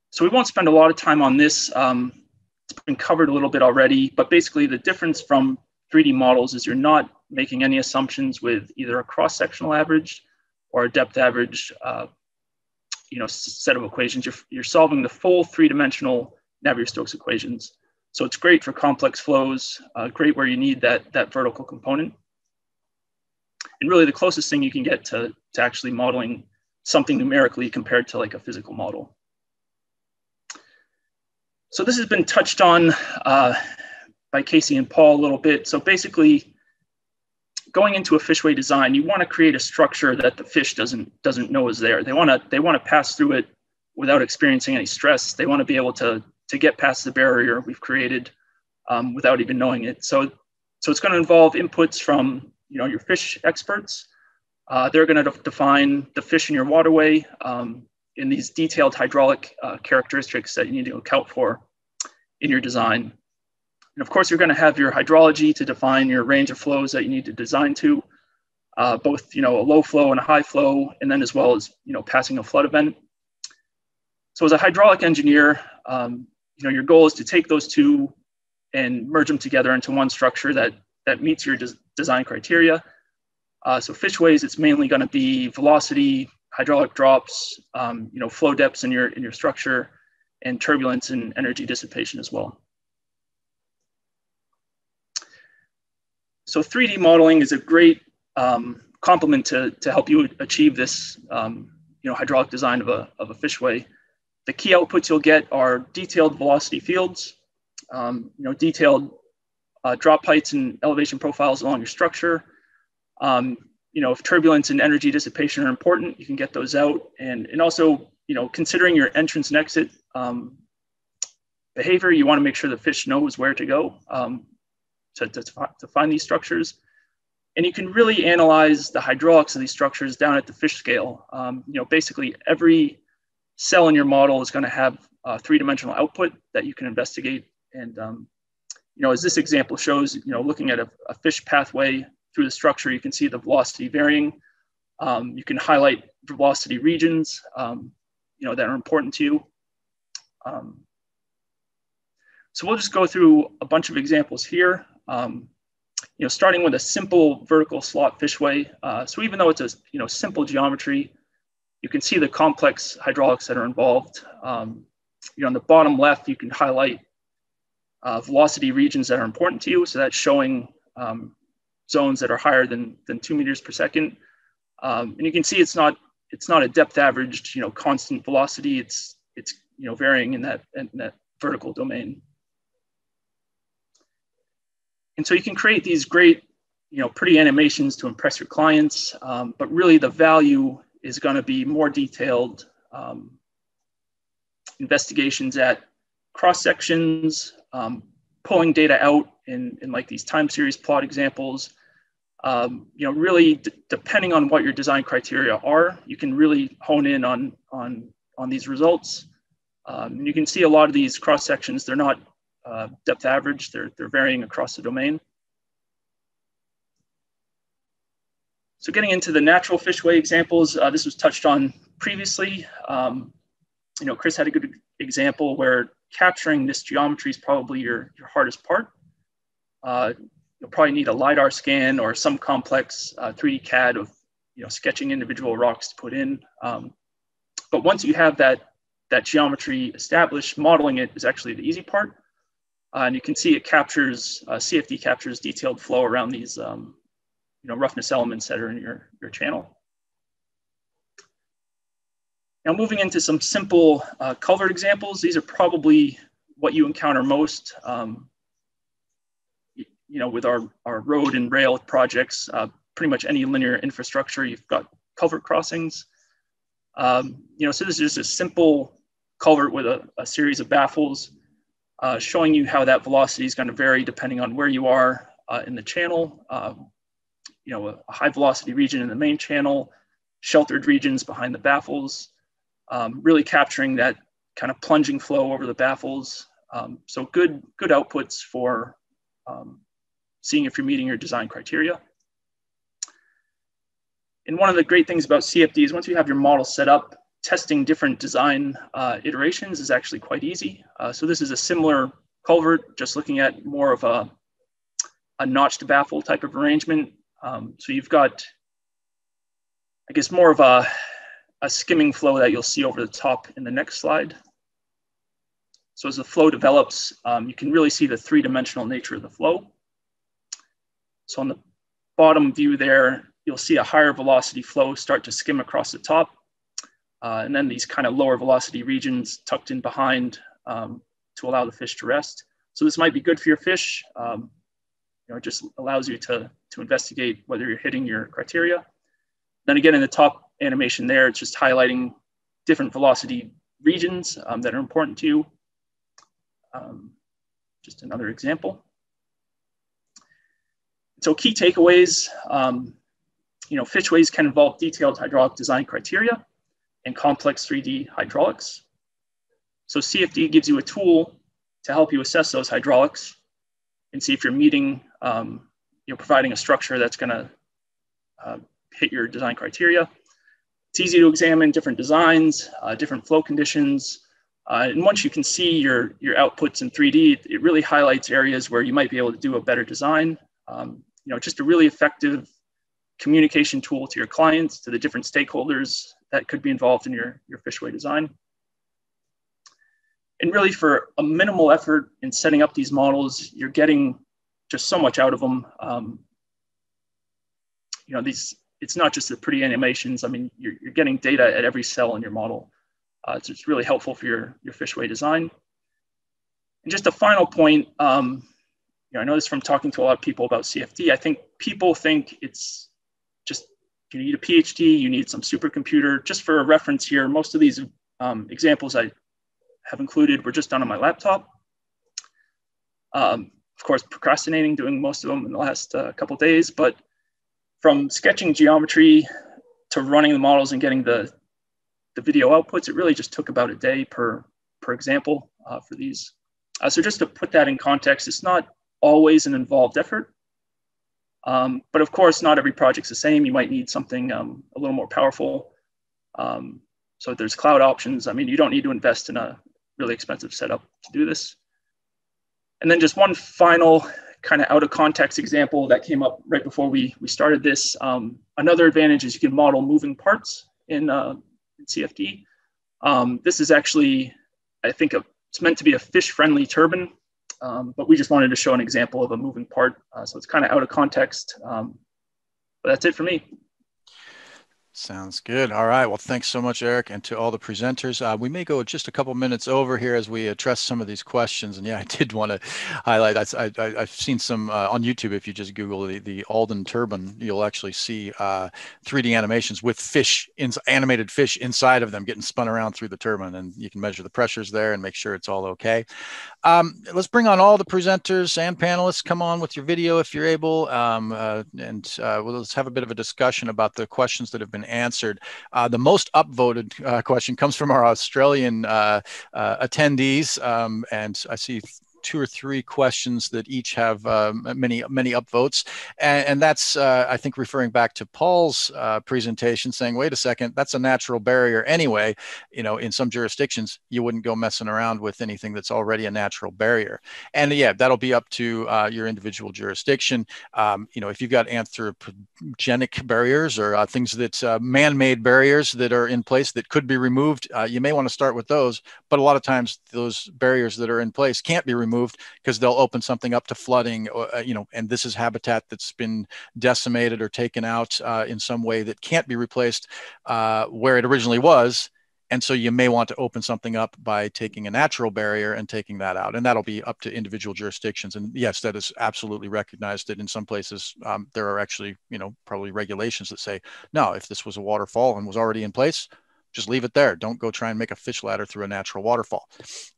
So we won't spend a lot of time on this. It's been covered a little bit already, but basically the difference from 3D models is you're not making any assumptions with either a cross-sectional average or a depth average set of equations. You're solving the full three-dimensional Navier-Stokes equations. So it's great for complex flows, great where you need that vertical component. And really the closest thing you can get to actually modeling something numerically compared to like a physical model. So this has been touched on by Casey and Paul a little bit. So basically, going into a fishway design, you want to create a structure that the fish doesn't know is there. They want to pass through it without experiencing any stress. They want to be able to get past the barrier we've created without even knowing it. So it's going to involve inputs from your fish experts. They're going to define the fish in your waterway in these detailed hydraulic characteristics that you need to account for in your design. And of course, you're going to have your hydrology to define your range of flows that you need to design to, both a low flow and a high flow, and then as well as passing a flood event. So as a hydraulic engineer, your goal is to take those two and merge them together into one structure that meets your design criteria. So fishways, it's mainly going to be velocity, hydraulic drops, flow depths in your structure, and turbulence and energy dissipation as well. So 3D modeling is a great complement to help you achieve this hydraulic design of a fishway. The key outputs you'll get are detailed velocity fields, detailed drop heights and elevation profiles along your structure. If turbulence and energy dissipation are important, you can get those out. And also, considering your entrance and exit behavior, you want to make sure the fish knows where to go to find these structures. And you can really analyze the hydraulics of these structures down at the fish scale. Basically every cell in your model is going to have a three-dimensional output that you can investigate. And, as this example shows, looking at a fish pathway through the structure, you can see the velocity varying. You can highlight velocity regions, that are important to you. So we'll just go through a bunch of examples here. Starting with a simple vertical slot fishway. So even though it's a simple geometry, you can see the complex hydraulics that are involved. On the bottom left, you can highlight velocity regions that are important to you. So that's showing zones that are higher than 2 meters per second. And you can see it's not a depth averaged, constant velocity. It's varying in that vertical domain. And so you can create these great, pretty animations to impress your clients, but really the value is going to be more detailed investigations at cross sections, pulling data out in like these time series plot examples. Really depending on what your design criteria are, you can really hone in on these results. And you can see a lot of these cross sections, they're not depth average, they're varying across the domain. So getting into the natural fishway examples, this was touched on previously. Chris had a good example where capturing this geometry is probably your hardest part. You'll probably need a LiDAR scan or some complex 3D CAD of sketching individual rocks to put in. But once you have that geometry established, modeling it is actually the easy part. And you can see it captures, CFD captures detailed flow around these roughness elements that are in your channel. Now moving into some simple culvert examples, these are probably what you encounter most with our road and rail projects. Pretty much any linear infrastructure, you've got culvert crossings. So this is just a simple culvert with a series of baffles showing you how that velocity is going to vary depending on where you are in the channel. A high velocity region in the main channel, sheltered regions behind the baffles, really capturing that kind of plunging flow over the baffles. So good outputs for seeing if you're meeting your design criteria. And one of the great things about CFD is once you have your model set up, testing different design iterations is actually quite easy. So this is a similar culvert, just looking at more of a notched baffle type of arrangement. So you've got, I guess, more of a skimming flow that you'll see over the top in the next slide. So as the flow develops, you can really see the three-dimensional nature of the flow. So on the bottom view there, you'll see a higher velocity flow start to skim across the top. And then these kind of lower velocity regions tucked in behind to allow the fish to rest. So this might be good for your fish. It just allows you to investigate whether you're hitting your criteria. Then again, in the top animation there, it's just highlighting different velocity regions that are important to you. Just another example. So key takeaways, fishways can involve detailed hydraulic design criteria and complex 3D hydraulics. So CFD gives you a tool to help you assess those hydraulics and see if you're meeting, providing a structure that's gonna hit your design criteria. It's easy to examine different designs, different flow conditions. And once you can see your outputs in 3D, it really highlights areas where you might be able to do a better design. Just a really effective communication tool to your clients, to the different stakeholders that could be involved in your fishway design. And really for a minimal effort in setting up these models, you're getting just so much out of them. It's not just the pretty animations. I mean, you're getting data at every cell in your model. So it's really helpful for your fishway design. And just a final point, I know this from talking to a lot of people about CFD. I think people think it's just, you need a PhD, you need some supercomputer. Just for a reference here, most of these examples I have included were just done on my laptop. Of course, procrastinating, doing most of them in the last couple of days, but from sketching geometry to running the models and getting the video outputs, it really just took about a day per example for these. So just to put that in context, it's not always an involved effort. But of course, not every project's the same. You might need something a little more powerful. So there's cloud options. I mean, you don't need to invest in a really expensive setup to do this. And then just one final kind of out of context example that came up right before we started this. Another advantage is you can model moving parts in CFD. This is actually, I think it's meant to be a fish-friendly turbine. But we just wanted to show an example of a moving part. So it's kind of out of context, but that's it for me. Sounds good. All right. Well, thanks so much, Eric, and to all the presenters. We may go just a couple minutes over here as we address some of these questions. And yeah, I did want to highlight, I've seen some on YouTube. If you just Google the Alden turbine, you'll actually see 3D animations with animated fish inside of them getting spun around through the turbine. And you can measure the pressures there and make sure it's all okay. Let's bring on all the presenters and panelists. Come on with your video if you're able. Let's have a bit of a discussion about the questions that have been answered. The most upvoted question comes from our Australian attendees, and I see 2 or 3 questions that each have many upvotes, and that's I think referring back to Paul's presentation, saying, wait a second, that's a natural barrier anyway. You know, in some jurisdictions you wouldn't go messing around with anything that's already a natural barrier. And yeah, that'll be up to your individual jurisdiction. You know, if you've got anthropogenic barriers or things that man-made barriers that are in place that could be removed, you may want to start with those. But a lot of times those barriers that are in place can't be removed because they'll open something up to flooding, or, you know, and this is habitat that's been decimated or taken out in some way that can't be replaced where it originally was. And so you may want to open something up by taking a natural barrier and taking that out. And that'll be up to individual jurisdictions. And yes, that is absolutely recognized that in some places there are actually, you know, probably regulations that say, no, if this was a waterfall and was already in place, just leave it there. Don't go try and make a fish ladder through a natural waterfall.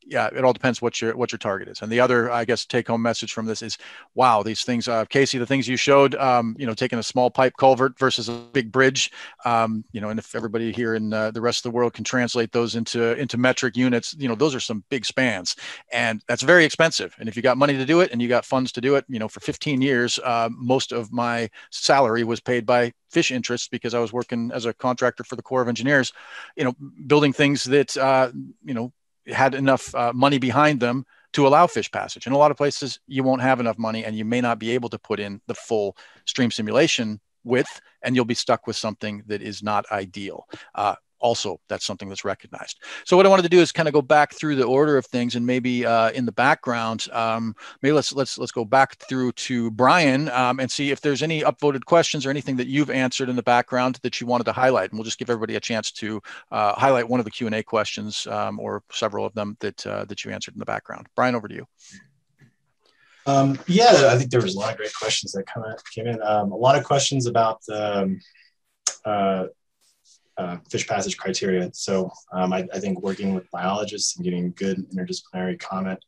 Yeah, it all depends what your target is. And the other, I guess, take-home message from this is, wow, these things, Casey, the things you showed, you know, taking a small pipe culvert versus a big bridge, you know, and if everybody here in the rest of the world can translate those into metric units, you know, those are some big spans, and that's very expensive. And if you got money to do it and you got funds to do it, you know, for 15 years, most of my salary was paid by fish interests because I was working as a contractor for the Corps of Engineers, you know, building things that, you know, had enough money behind them to allow fish passage. In a lot of places, you won't have enough money and you may not be able to put in the full stream simulation width, and you'll be stuck with something that is not ideal. Also, that's something that's recognized. So what I wanted to do is kind of go back through the order of things, and maybe in the background, maybe let's go back through to Brian and see if there's any upvoted questions or anything that you've answered in the background that you wanted to highlight. And we'll just give everybody a chance to highlight one of the Q&A questions or several of them that you answered in the background. Brian, over to you. Yeah, I think there was a lot of great questions that came in. A lot of questions about the fish passage criteria. So I think working with biologists and getting good interdisciplinary comment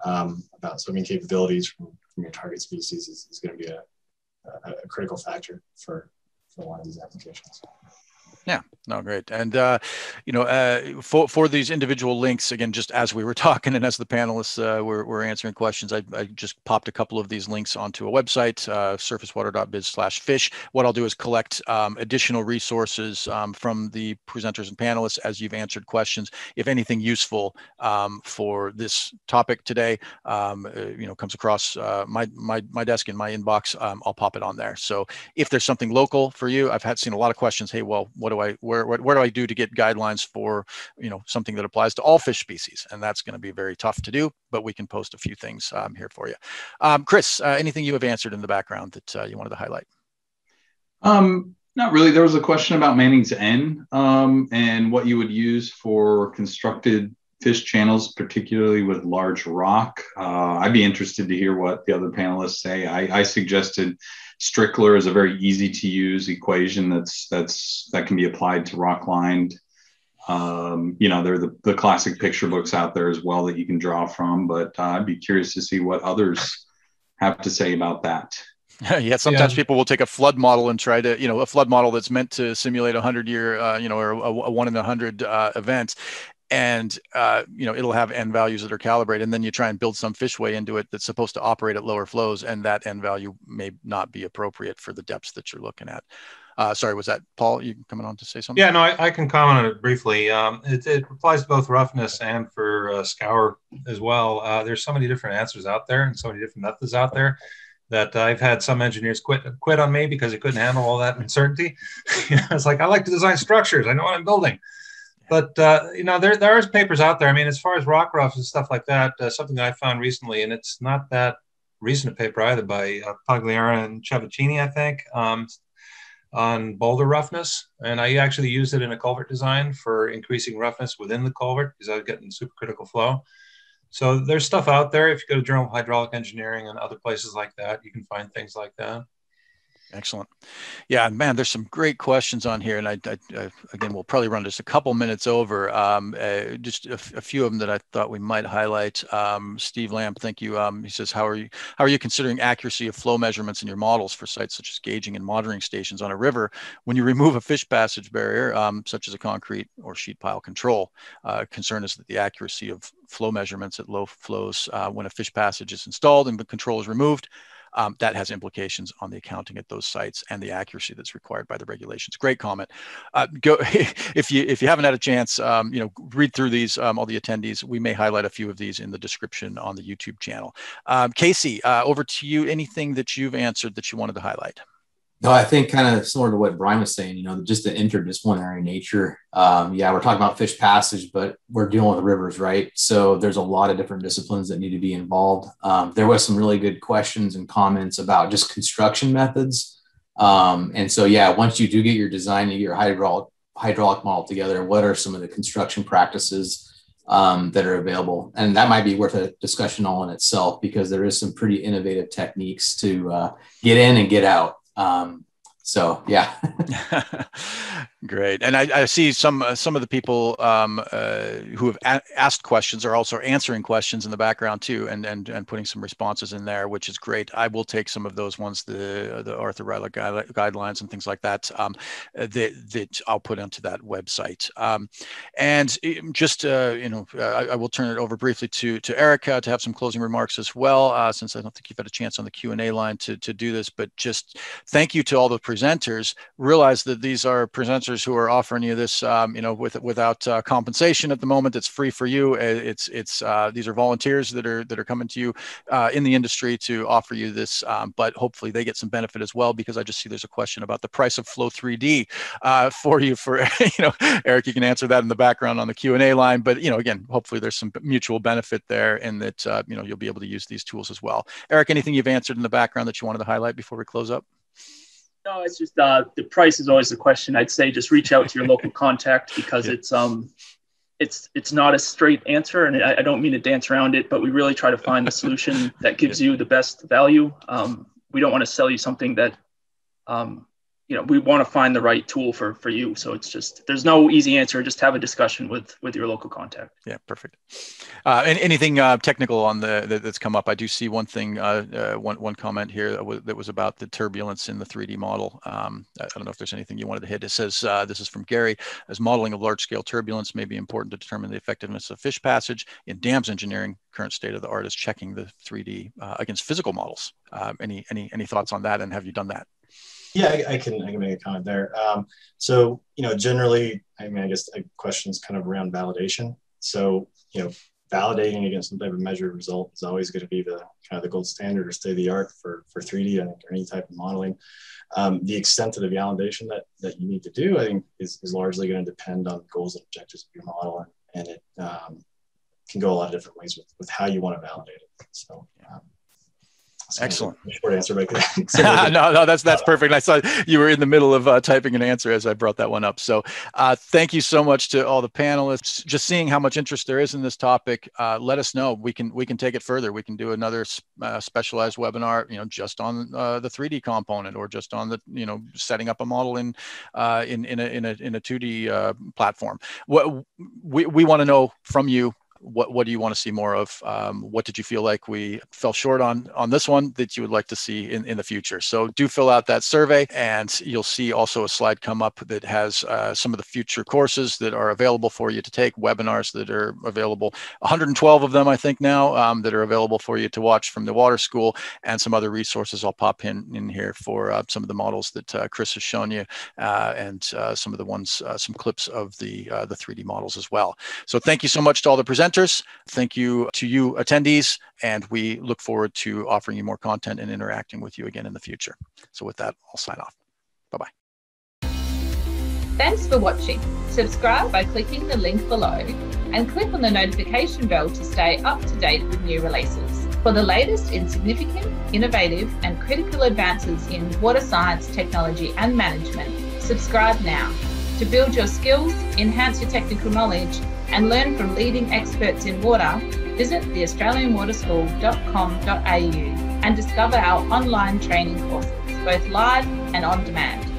about swimming capabilities from your target species is going to be a critical factor for a lot of these applications. Yeah, no, great. And, you know, for these individual links, again, just as we were talking and as the panelists were answering questions, I just popped a couple of these links onto a website, surfacewater.biz/fish. What I'll do is collect additional resources from the presenters and panelists as you've answered questions. If anything useful for this topic today, you know, comes across my desk in my inbox, I'll pop it on there. So if there's something local for you, I've seen a lot of questions. Hey, well, what do I do to get guidelines for, you know, something that applies to all fish species? And that's going to be very tough to do, but we can post a few things here for you. Chris, anything you have answered in the background that you wanted to highlight? Not really. There was a question about Manning's N and what you would use for constructed fish channels, particularly with large rock. I'd be interested to hear what the other panelists say. I suggested Strickler is a very easy to use equation that can be applied to rock lined. You know, there are the classic picture books out there as well that you can draw from, but I'd be curious to see what others have to say about that. Yeah, sometimes people will take a flood model and try to, you know, a flood model that's meant to simulate 100-year, you know, or a 1 in 100 event. And, you know, it'll have N values that are calibrated. And then you try and build some fish way into it that's supposed to operate at lower flows. And that N value may not be appropriate for the depths that you're looking at. Sorry, was that Paul? You coming on to say something? Yeah, no, I can comment on it briefly. It applies to both roughness and for scour as well. There's so many different answers out there and so many different methods out there that I've had some engineers quit on me because they couldn't handle all that uncertainty. You know, it's like, I like to design structures. I know what I'm building. But, you know, there are papers out there. I mean, as far as rock roughs and stuff like that, something that I found recently, and it's not that recent a paper either, by Pagliara and Cavaccini, I think. on boulder roughness. And I actually used it in a culvert design for increasing roughness within the culvert because I was getting supercritical flow. So there's stuff out there. If you go to Journal of Hydraulic Engineering and other places like that, you can find things like that. Excellent. Yeah, man, there's some great questions on here. And I again, we'll probably run just a couple minutes over. Just a few of them that I thought we might highlight. Steve Lamb, thank you. He says, how are you considering accuracy of flow measurements in your models for sites such as gauging and monitoring stations on a river when you remove a fish passage barrier, such as a concrete or sheet pile control? Concern is that the accuracy of flow measurements at low flows when a fish passage is installed and the control is removed, that has implications on the accounting at those sites and the accuracy that's required by the regulations. Great comment. Go if you haven't had a chance, read through these. All the attendees, we may highlight a few of these in the description on the YouTube channel. Casey, over to you. Anything that you've answered that you wanted to highlight? No, I think kind of similar to what Brian was saying, just the interdisciplinary nature. Yeah, we're talking about fish passage, but we're dealing with rivers, right? So there's a lot of different disciplines that need to be involved. There was some really good questions and comments about just construction methods. And so, yeah, once you do get your design, you get your hydraulic model together, what are some of the construction practices that are available? And that might be worth a discussion all in itself, because there is some pretty innovative techniques to get in and get out. So yeah. Great. And I see some of the people who have asked questions are also answering questions in the background too, and putting some responses in there, which is great. I will take some of those ones, the Arthur Ryler guidelines and things like that, that I'll put onto that website. And just, I will turn it over briefly to Eric to have some closing remarks as well, since I don't think you've had a chance on the Q&A line to do this, but just thank you to all the presenters. Realize that these are presenters who are offering you this, without compensation at the moment. It's free for you. These are volunteers that are coming to you in the industry to offer you this, but hopefully they get some benefit as well, because I just see there's a question about the price of Flow 3D for you. Eric, you can answer that in the background on the Q&A line, but again, hopefully there's some mutual benefit there, and that you'll be able to use these tools as well. Eric, anything you've answered in the background that you wanted to highlight before we close up? No, it's just the price is always the question. I'd say just reach out to your local contact, because it's not a straight answer, and I don't mean to dance around it, but we really try to find the solution that gives you the best value. We don't want to sell you something that we want to find the right tool for you. So it's just, there's no easy answer. Just have a discussion with your local contact. Yeah, perfect. And anything technical on that's come up? I do see one thing, one comment here that was about the turbulence in the 3D model. I don't know if there's anything you wanted to hit. It says, this is from Gary, as modeling of large scale turbulence may be important to determine the effectiveness of fish passage. In dams engineering, current state of the art is checking the 3D against physical models. Any thoughts on that, and have you done that? Yeah, I can make a comment there. So, generally, I guess the question is kind of around validation. So, validating against some type of measured result is always going to be the kind of the gold standard or state of the art for 3D or any type of modeling. The extent of the validation that you need to do, I think, is largely going to depend on the goals and objectives of your model, and it can go a lot of different ways with how you want to validate it. So. Excellent. Short answer, but no, that's perfect. I saw you were in the middle of typing an answer as I brought that one up. So thank you so much to all the panelists. Just seeing how much interest there is in this topic, let us know. We can take it further. We can do another specialized webinar, just on the 3D component, or just on the, setting up a model in a 2D platform. What we want to know from you. What do you want to see more of? What did you feel like we fell short on this one that you would like to see in the future? So do fill out that survey, and you'll see also a slide come up that has some of the future courses that are available for you to take, webinars that are available, 112 of them, I think now, that are available for you to watch from the water school, and some other resources I'll pop in here for some of the models that Chris has shown you, and some of the ones, some clips of the 3D models as well. So thank you so much to all the presenters. Thank you to you attendees, and we look forward to offering you more content and interacting with you again in the future. So with that, I'll sign off. Bye-bye. Thanks for watching. Subscribe by clicking the link below, and click on the notification bell to stay up to date with new releases. For the latest in significant, innovative, and critical advances in water science, technology, and management, subscribe now. To build your skills, enhance your technical knowledge, and learn from leading experts in water, visit theaustralianwaterschool.com.au and discover our online training courses, both live and on demand.